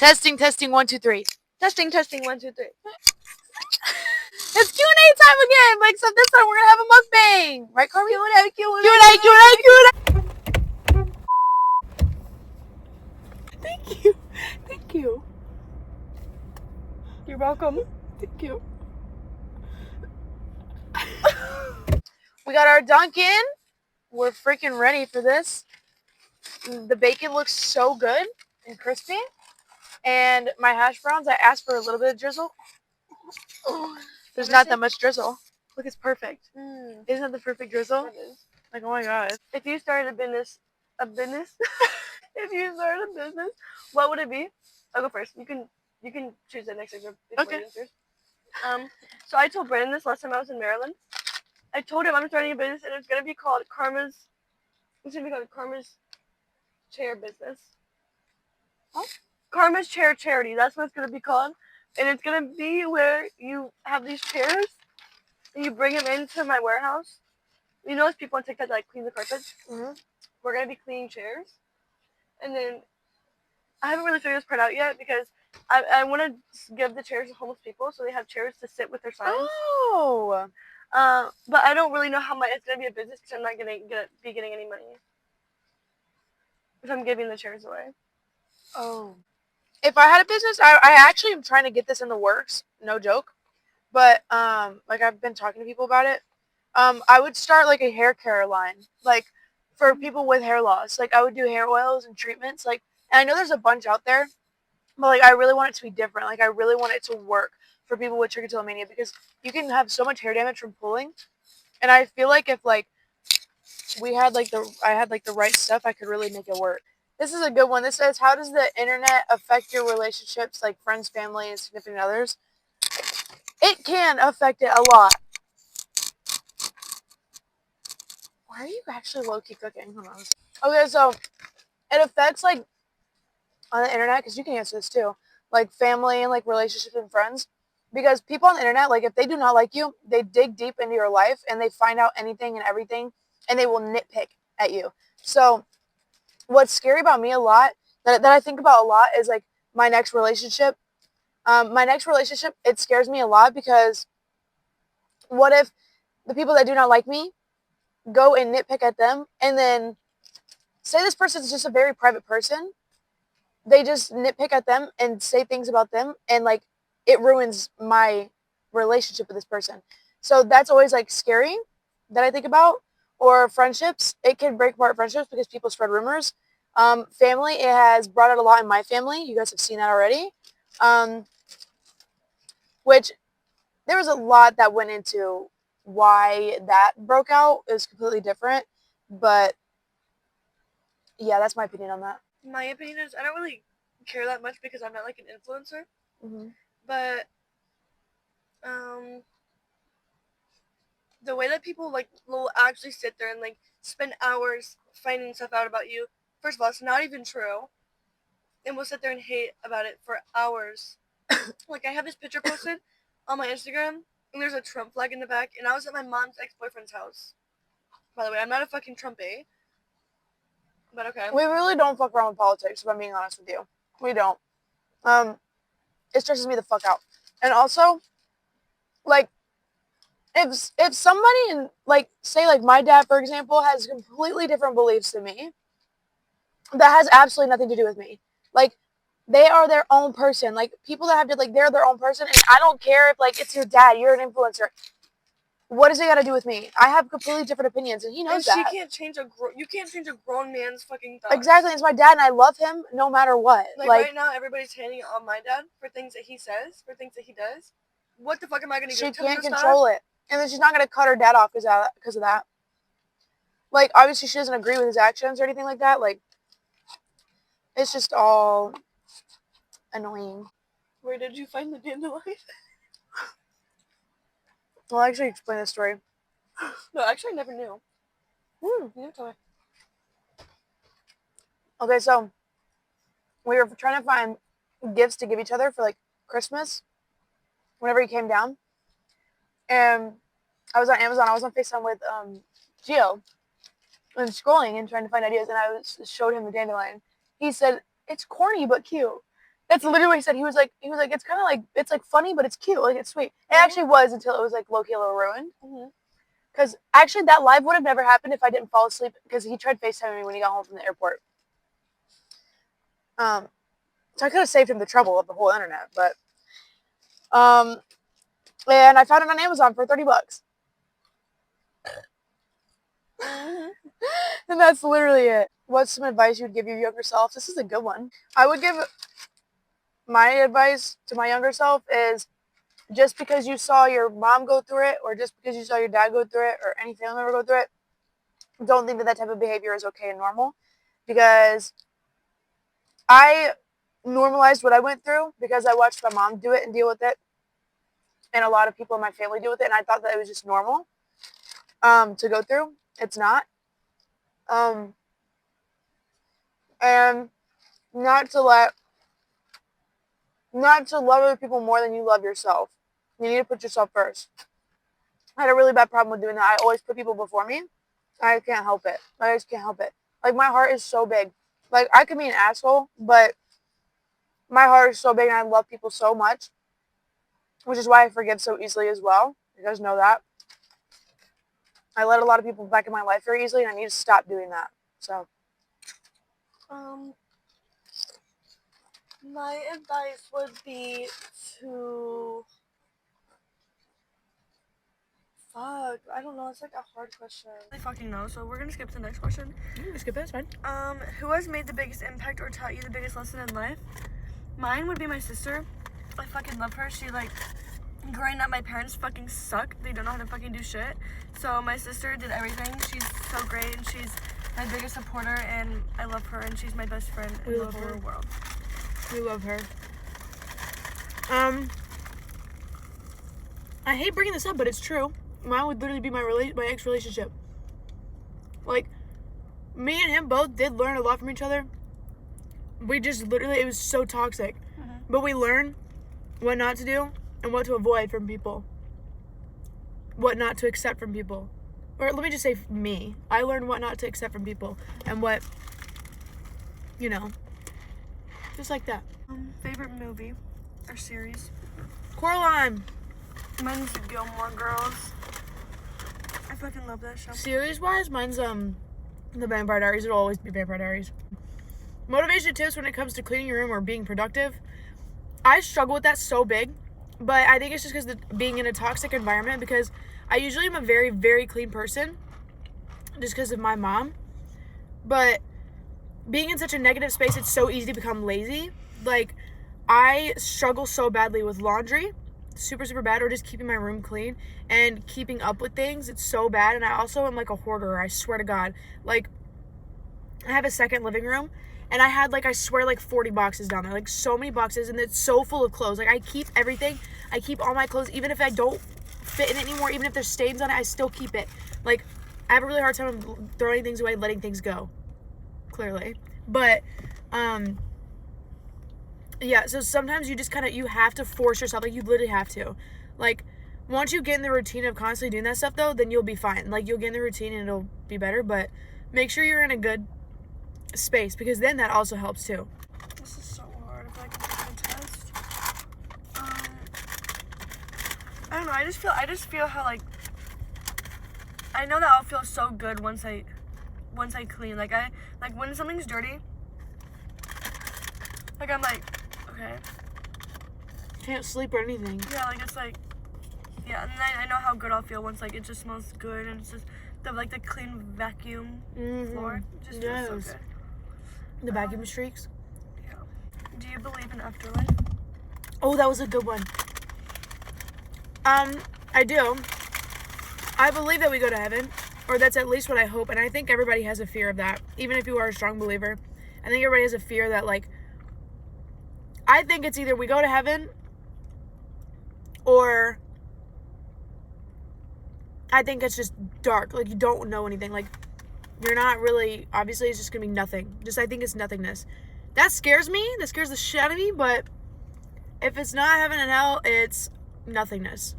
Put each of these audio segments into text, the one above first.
Testing, testing, 1, 2, 3. Testing, testing, 1, 2, 3. It's Q&A time again, but except this time we're gonna have a mukbang, right, Carmi? Q&A. Thank you. You're welcome. Thank you. We got our Dunkin'. We're freaking ready for this. The bacon looks so good and crispy. And my hash browns, I asked for a little bit of drizzle. There's not that much drizzle. Look, it's perfect. Isn't that the perfect drizzle? It is. Like, oh my god. If you started a business, if you started a business, what would it be? I'll go first. You can choose the next segment. Okay. So I told Brandon this last time I was in Maryland. I told him I'm starting a business and it's gonna be called Karma's Chair Business. What? Karma's Chair Charity. That's what it's gonna be called. And it's gonna be where you have these chairs and you bring them into my warehouse. You know those people on TikTok that like clean the carpet? Mm-hmm. We're gonna be cleaning chairs. And then I haven't really figured this part out yet because I want to give the chairs to homeless people so they have chairs to sit with their signs. Oh. But I don't really know how it's gonna be a business because I'm not gonna be getting any money if I'm giving the chairs away. Oh. If I had a business, I actually am trying to get this in the works. No joke. But like I've been talking to people about it. I would start like a hair care line, like for people with hair loss. Like I would do hair oils and treatments. Like, and I know there's a bunch out there, but like I really want it to be different. Like I really want it to work for people with trichotillomania because you can have so much hair damage from pulling. And I feel like if like I had the right stuff, I could really make it work. This is a good one. This says, how does the internet affect your relationships, like friends, family, and significant others? It can affect it a lot. Why are you actually low-key cooking? Hold on. Okay, so it affects like on the internet, because you can answer this too, like family and like relationships and friends. Because people on the internet, like if they do not like you, they dig deep into your life and they find out anything and everything and they will nitpick at you. So what's scary about me a lot, that I think about a lot, is like my next relationship. It scares me a lot because what if the people that do not like me go and nitpick at them, and then say this person is just a very private person, they just nitpick at them and say things about them, and like it ruins my relationship with this person. So that's always like scary that I think about. Or friendships, it can break apart friendships because people spread rumors. Family, it has brought out a lot in my family. You guys have seen that already. Which there was a lot that went into why that broke out. It was completely different. But yeah, that's my opinion on that. My opinion is I don't really care that much because I'm not like an influencer. Mm-hmm. But the way that people like will actually sit there and like spend hours finding stuff out about you. First of all, it's not even true. And we'll sit there and hate about it for hours. Like I have this picture posted on my Instagram and there's a Trump flag in the back and I was at my mom's ex-boyfriend's house. By the way, I'm not a fucking Trumpy. But okay. We really don't fuck around with politics, if I'm being honest with you. We don't. It stresses me the fuck out. And also, like, if somebody, like, say, like, my dad, for example, has completely different beliefs than me, that has absolutely nothing to do with me. Like, they are their own person. Like, people that have, like, they're their own person, and I don't care if, like, it's your dad, you're an influencer. What does it got to do with me? I have completely different opinions, and he knows that. You can't change a grown man's fucking thoughts. Exactly, it's my dad, and I love him no matter what. Like right now, everybody's hating on my dad for things that he says, for things that he does. What the fuck am I gonna do? She can't control it, and then she's not gonna cut her dad off because of that. Like, obviously, she doesn't agree with his actions or anything like that. Like, it's just all annoying. Where did you find the dandelion? Well, I'll actually explain the story. No, actually, I never knew. You never told me. Okay, so we were trying to find gifts to give each other for like Christmas. Whenever he came down, and I was on Amazon. I was on FaceTime with Gio, and scrolling and trying to find ideas. And I showed him the dandelion. He said it's corny but cute. That's literally what he said. He was like, it's kind of like, it's like funny, but it's cute. Like, it's sweet. It Mhm. actually was until it was like low-key a little ruined. Mhm. Because actually, that live would have never happened if I didn't fall asleep. Because he tried FaceTiming me when he got home from the airport. So I could have saved him the trouble of the whole internet. But and I found it on Amazon for $30. Mhm. And that's literally it. What's some advice you would give your younger self? This is a good one. I would give my advice to my younger self is just because you saw your mom go through it, or just because you saw your dad go through it, or any family member go through it, don't think that that type of behavior is okay and normal. Because I normalized what I went through because I watched my mom do it and deal with it, and a lot of people in my family deal with it, and I thought that it was just normal to go through. It's not. Um, and not to let not to love other people more than you love yourself. You need to put yourself first. I had a really bad problem with doing that. I always put people before me. I can't help it. I just can't help it. Like, my heart is so big. Like, I could be an asshole, but my heart is so big and I love people so much, which is why I forgive so easily as well. You guys know that. I let a lot of people back in my life very easily, and I need to stop doing that. So, Um, my advice would be to fuck. I don't know. It's like a hard question. I fucking know. So we're gonna skip to the next question. skip it, it's fine. Who has made the biggest impact or taught you the biggest lesson in life? Mine would be my sister. I fucking love her. She like growing up, my parents fucking suck. They don't know how to fucking do shit. So my sister did everything. She's so great, and she's my biggest supporter, and I love her, and she's my best friend in the whole world. We love her. I hate bringing this up, but it's true. Mine would literally be my ex relationship. Like, me and him both did learn a lot from each other. We just literally, it was so toxic. But we learned what not to do and what to avoid from people. What not to accept from people. Or let me just say me. I learned what not to accept from people. And what, just like that. Favorite movie or series? Coraline. Mine's the Gilmore Girls. I fucking love that show. Series-wise, mine's, The Vampire Diaries. It'll always be Vampire Diaries. Motivation tips when it comes to cleaning your room or being productive. I struggle with that so big, but I think it's just because being in a toxic environment, because I usually am a very, very clean person just because of my mom. But being in such a negative space, it's so easy to become lazy. Like, I struggle so badly with laundry, super, super bad, or just keeping my room clean and keeping up with things. It's so bad. And I also am like a hoarder, I swear to God. Like, I have a second living room, and I had, like, I swear, like 40 boxes down there. Like, so many boxes, and it's so full of clothes. Like, I keep everything. I keep all my clothes, even if I don't fit in it anymore, even if there's stains on it, I still keep it. Like, I have a really hard time throwing things away and letting things go. Clearly. But, yeah, so sometimes you just kind of, you have to force yourself. Like, you literally have to. Like, once you get in the routine of constantly doing that stuff, though, then you'll be fine. Like, you'll get in the routine and it'll be better. But make sure you're in a good space, because then that also helps too. This is so hard. If I can take a test. I don't know. I just feel how like I know that I'll feel so good once I clean. Like when something's dirty. Like I'm like, okay. Can't sleep or anything. Yeah, like it's like, yeah, and then I know how good I'll feel once like it just smells good, and it's just the clean vacuum floor. It just feels so good. The vacuum streaks. Yeah. Do you believe in afterlife? Oh, that was a good one. I do. I believe that we go to heaven, or that's at least what I hope, and I think everybody has a fear of that, even if you are a strong believer. I think everybody has a fear that, like, I think it's either we go to heaven, or I think it's just dark. Like, you don't know anything. Like, you're not really, obviously it's just gonna be nothing. Just, I think it's nothingness. That scares me. That scares the shit out of me, but if it's not heaven and hell, it's nothingness.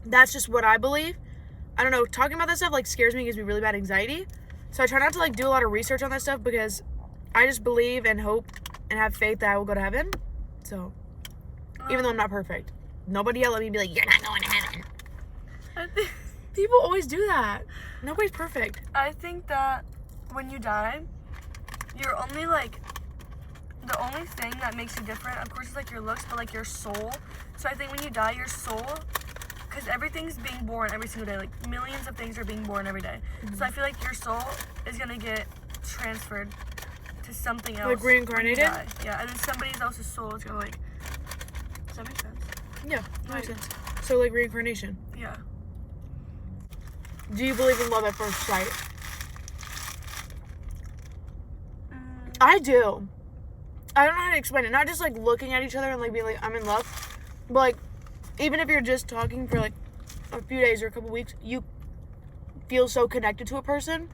That's just what I believe. I don't know, talking about that stuff, like, scares me, gives me really bad anxiety. So I try not to, like, do a lot of research on that stuff, because I just believe and hope and have faith that I will go to heaven. So, even though I'm not perfect, nobody yell at me and be like, "You're not going to heaven." People always do that. Nobody's perfect. I think that when you die, you're only like, the only thing that makes you different, of course, is like your looks, but like your soul. So I think when you die, your soul, because everything's being born every single day, like millions of things are being born every day. So I feel like your soul is gonna get transferred to something else. Like reincarnated? when you die. Yeah, and then somebody else's soul is gonna like. Does that make sense? Yeah, that makes sense. So like reincarnation. Yeah. Do you believe in love at first sight? I do. I don't know how to explain it. Not just like looking at each other and like being like, I'm in love. But like, even if you're just talking for like a few days or a couple weeks, you feel so connected to a person.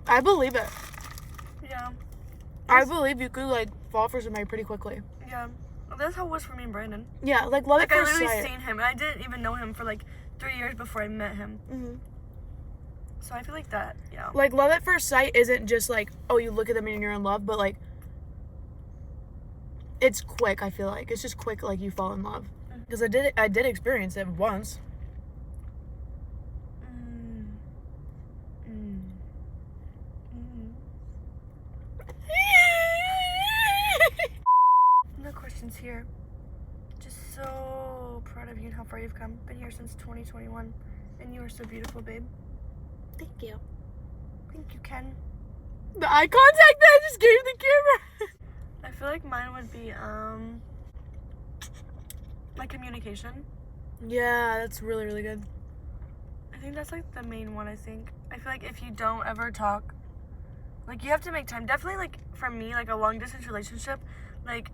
I believe it. Yeah. I believe you could like fall for somebody pretty quickly. Yeah. That's how it was for me and Brandon. Yeah, like love at Like I first literally sight. seen him, and I didn't even know him for like 3 years before I met him. Mm-hmm. So I feel like that, yeah. Like love at first sight isn't just like, oh, you look at them and you're in love, but like it's quick. I feel like it's just quick. Like you fall in love because I did experience it once. No questions here. Just so proud of you and how far you've come. Been here since 2021, and you are so beautiful, babe. Thank you. Thank you, Ken. The eye contact that I just gave the camera. I feel like mine would be like communication. Yeah, that's really, really good. I think that's like the main one. I feel like if you don't ever talk, like you have to make time. Definitely like for me, like a long distance relationship, like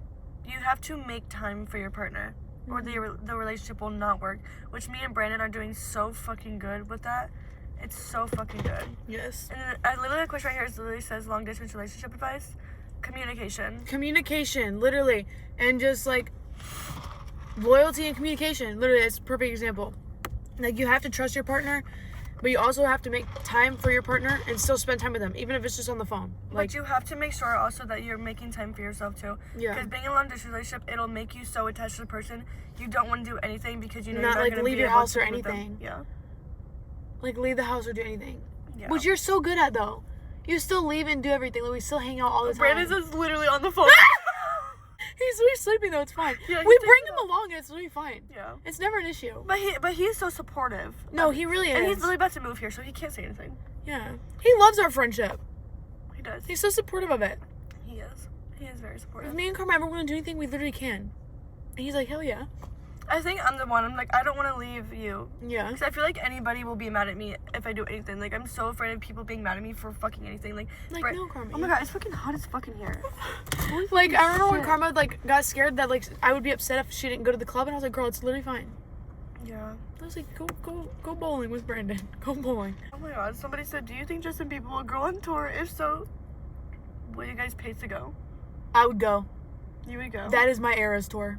you have to make time for your partner, or the relationship will not work. Which me and Brandon are doing so fucking good with that. It's so fucking good. Yes. And then I literally, the question right here is literally says long distance relationship advice. Communication. Communication, literally. And just like loyalty and communication. Literally, it's a perfect example. Like you have to trust your partner, but you also have to make time for your partner and still spend time with them, even if it's just on the phone. Like But you have to make sure also that you're making time for yourself too. Yeah. Because being in a long distance relationship, it'll make you so attached to the person. You don't want to do anything because you know Not, you're not like, going to leave be your able house to or be with them. anything. Yeah. like leave the house or do anything. Yeah. Which you're so good at though. You still leave and do everything. Like we still hang out all the time. Brandon's is literally on the phone. He's sleeping though. It's fine. Yeah, we bring him along and it's really fine. Yeah. It's never an issue. But he is so supportive. No, he really is. And he's literally about to move here, so he can't say anything. Yeah. He loves our friendship. He does. He's so supportive of it. He is. He is very supportive. If me and Carmen ever want to do anything, we literally can. And he's like, hell yeah. I think I'm the one. I'm like, I don't want to leave you. Yeah. Because I feel like anybody will be mad at me if I do anything. Like, I'm so afraid of people being mad at me for fucking anything. Like no, Carmen. Oh my god, it's fucking hot as fucking here. Like, I remember when Karma, like, got scared that, like, I would be upset if she didn't go to the club. And I was like, girl, it's literally fine. Yeah. I was like, go bowling with Brandon. Go bowling. Oh my god, somebody said, do you think Justin Bieber will go on tour? If so, will you guys pay to go? I would go. You would go? That is my Eras tour.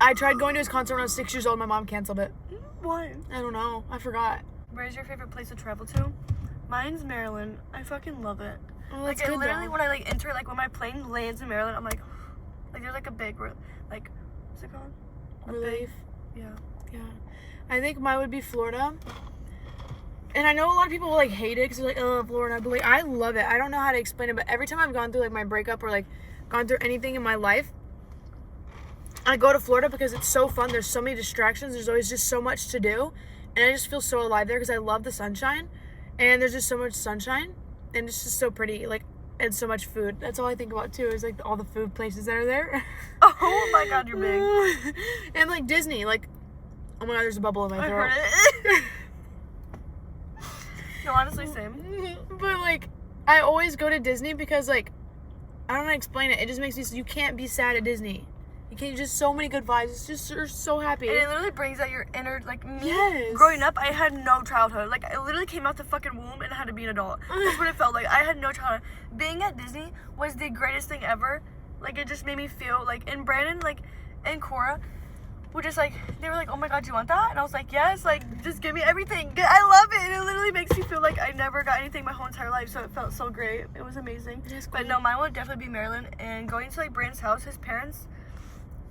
I tried going to his concert when I was 6 years old. My mom canceled it. Why? I don't know. I forgot. Where's your favorite place to travel to? Mine's Maryland. I fucking love it. Oh, Like, that's good, literally, though. when I, like, enter, like, when my plane lands in Maryland, I'm like, there's, like, a big, like, what's it called? Relief. Yeah. Yeah. I think mine would be Florida. And I know a lot of people will, like, hate it because they're like, oh, Florida. But, like, I love it. I don't know how to explain it, but every time I've gone through, like, my breakup or, like, gone through anything in my life, I go to Florida because it's so fun. There's so many distractions. There's always just so much to do. And I just feel so alive there because I love the sunshine. And there's just so much sunshine. And it's just so pretty. Like, and so much food. That's all I think about, too, is, like, all the food places that are there. Oh my god, you're big. And, like, Disney. Like, oh my god, there's a bubble in my I throat. heard it. No, honestly, same. But, like, I always go to Disney because, like, I don't know how to explain it. It just makes me, you can't be sad at Disney. You can't, just so many good vibes. It's just, you're so happy. And it literally brings out your inner, like, me. Yes. Growing up, I had no childhood. Like, I literally came out the fucking womb and had to be an adult. That's what it felt like. I had no childhood. Being at Disney was the greatest thing ever. Like, it just made me feel, like, and Brandon, like, and Cora, would just like, they were like, oh my god, do you want that? And I was like, yes, like, just give me everything. I love it. And it literally makes me feel like I never got anything my whole entire life, so it felt so great. It was amazing. But no, mine would definitely be Maryland. And going to like Brandon's house, his parents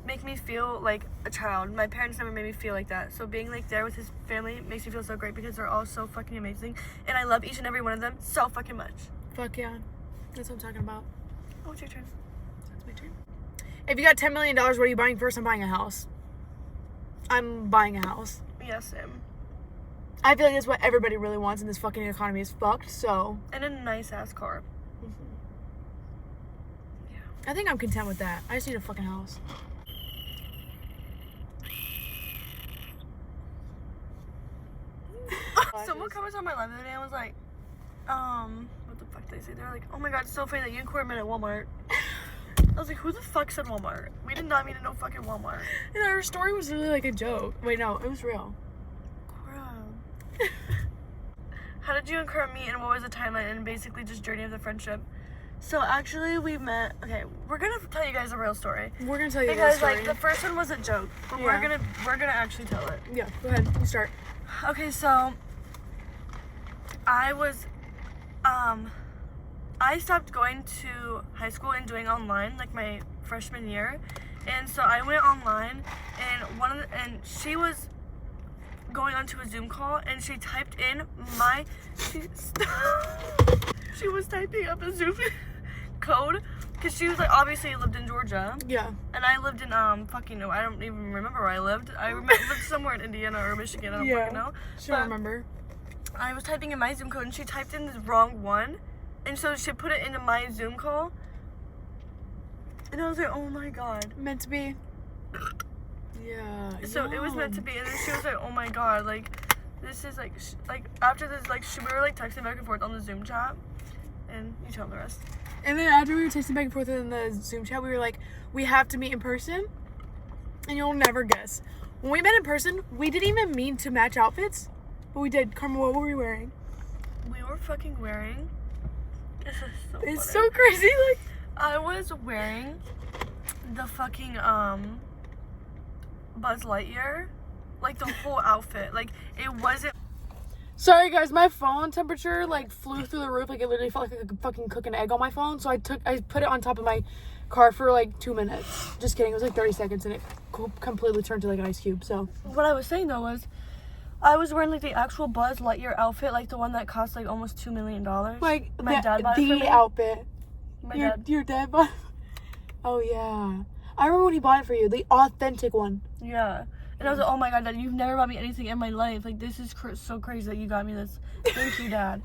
make me feel like a child. My parents never made me feel like that. So being like there with his family makes me feel so great because they're all so fucking amazing. And I love each and every one of them so fucking much. Fuck yeah. That's what I'm talking about. Oh, it's your turn. That's my turn. If you got $10 million, what are you buying first? I'm buying a house. I'm buying a house. Yes, Sam. I feel like that's what everybody really wants, and this fucking economy is fucked, so. And a nice ass car. Mm-hmm. Yeah. I think I'm content with that. I just need a fucking house. Someone commented on my live the other day and was like, what the fuck did they say? They were like, oh my god, it's so funny that you and Corey met at Walmart. I was like, who the fuck said Walmart? We did not meet at no fucking Walmart. And our story was really like a joke. Wait, no, it was real. Bro. How did you and Corey meet, and what was the timeline, and basically just journey of the friendship? So actually we met, okay, we're gonna tell you guys a real story. We're gonna tell you because story. like the first one was a joke, but Yeah. we're gonna actually tell it. Yeah, go ahead, you start. Okay, so I stopped going to high school and doing online like my freshman year, and so I went online, and she was going onto a Zoom call, and she typed in she was typing up a Zoom code because she was like, obviously lived in Georgia. Yeah. And I lived in I don't even remember where I lived. I lived somewhere in Indiana or Michigan. I don't fucking know. She don't remember. I was typing in my Zoom code and she typed in the wrong one, and so she put it into my Zoom call. And I was like, oh my god. Meant to be. Yeah. So it was meant to be, and then she was like, oh my god, like this is like after this, like we were like texting back and forth on the Zoom chat, and you tell the rest. And then after we were texting back and forth in the Zoom chat, we were like, we have to meet in person, and you'll never guess. When we met in person, we didn't even mean to match outfits, but we did. Carmen, what were we wearing? We were fucking wearing, this is so It's funny. so crazy, like. I was wearing the fucking Buzz Lightyear, like the whole outfit. Like it wasn't. Sorry guys, my phone temperature like flew through the roof. Like it literally felt like I could fucking cook an egg on my phone. So I put it on top of my car for like 2 minutes. Just kidding, it was like 30 seconds, and it completely turned to like an ice cube. So What I was saying though was, I was wearing like the actual Buzz Lightyear outfit, like the one that cost like almost $2 million. like My dad bought it for the me. outfit. My your, dad. your dad bought. Oh yeah, I remember when he bought it for you, the authentic one. Yeah. And I was like, oh my god, Dad, you've never bought me anything in my life. Like, this is so crazy that you got me this. Thank you, Dad.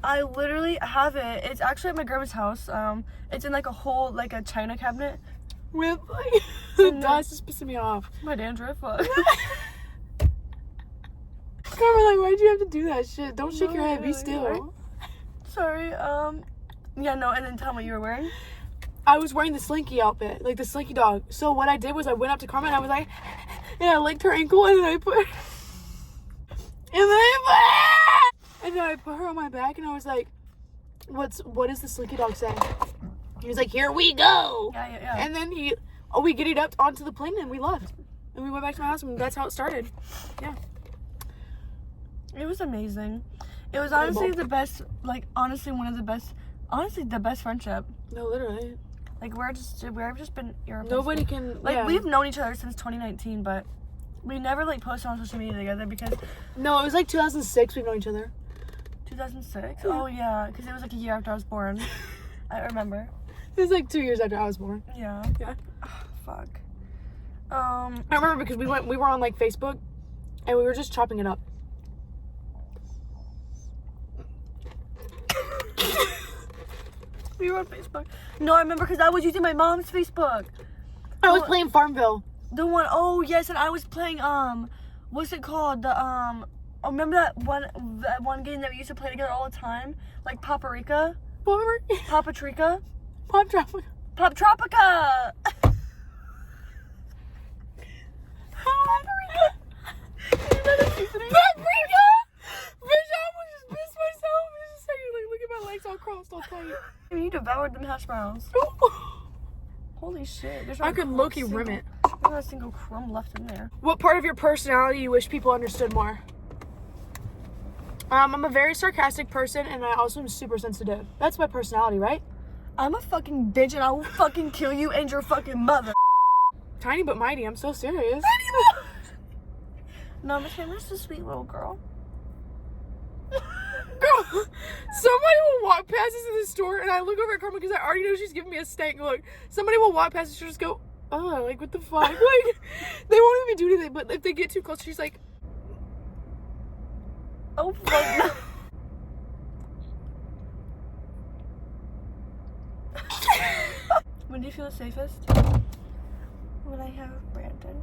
I literally have it. It's actually at my grandma's house. It's in like a whole, like a china cabinet. With like, that's just pissing me off. My dandruff. Carmen, like, why'd you have to do that shit? Don't shake your head. Be still. Sorry. Yeah, no. And then tell me what you were wearing. I was wearing the Slinky outfit, like the Slinky dog. So what I did was I went up to Carmen and I was like, and I licked her ankle, and then I put, and then I put her on my back, and I was like, what does the Slinky dog say? He was like, here we go. Yeah. And then we giddied up onto the plane and we left. And we went back to my house, and that's how it started. Yeah. It was amazing. It was honestly the best, like, honestly the best friendship. No, literally. Like, we've just been irreplaceable. Nobody can, like, yeah. we've known each other since 2019, but we never, like, posted on social media together because No, it was like 2006 we've known each other. 2006? Yeah. Oh, yeah, because it was, like, a year after I was born. I remember. It was like 2 years after I was born. Yeah. Yeah. Fuck. I remember because we were on, like, Facebook, and we were just chopping it up. We were on Facebook. No, I remember because I was using my mom's Facebook. I was playing Farmville. The one, oh yes, and I was playing what's it called? The oh, remember that one game that we used to play together all the time? Like Paprika? Papatrika? Pop Tropica. Pop Tropica! Paprika! Paprika! Bitch, I almost just pissed myself. It's just like, look at my legs all crossed, all tight. You devoured them hash browns. Holy shit. I could low-key rim it. There's not a single crumb left in there. What part of your personality you wish people understood more? I'm a very sarcastic person, and I also am super sensitive. That's my personality, right? I'm a fucking bitch, and I will fucking kill you and your fucking mother. Tiny but mighty. I'm so serious. No, Miss Hammer's a sweet little girl. Girl, somebody will walk past us in the store, and I look over at Karma because I already know she's giving me a stank look. Somebody will walk past and she'll just go, oh, like, what the fuck? Like, they won't even do anything, but if they get too close, she's like, oh, fuck no. When do you feel the safest? When I have Brandon.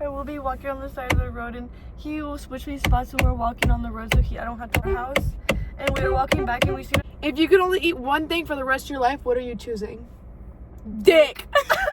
I will be walking on the side of the road, and he will switch me spots when we're walking on the road, so I don't have to leave the house. And we were walking back, and we see. if you could only eat one thing for the rest of your life, what are you choosing? Dick.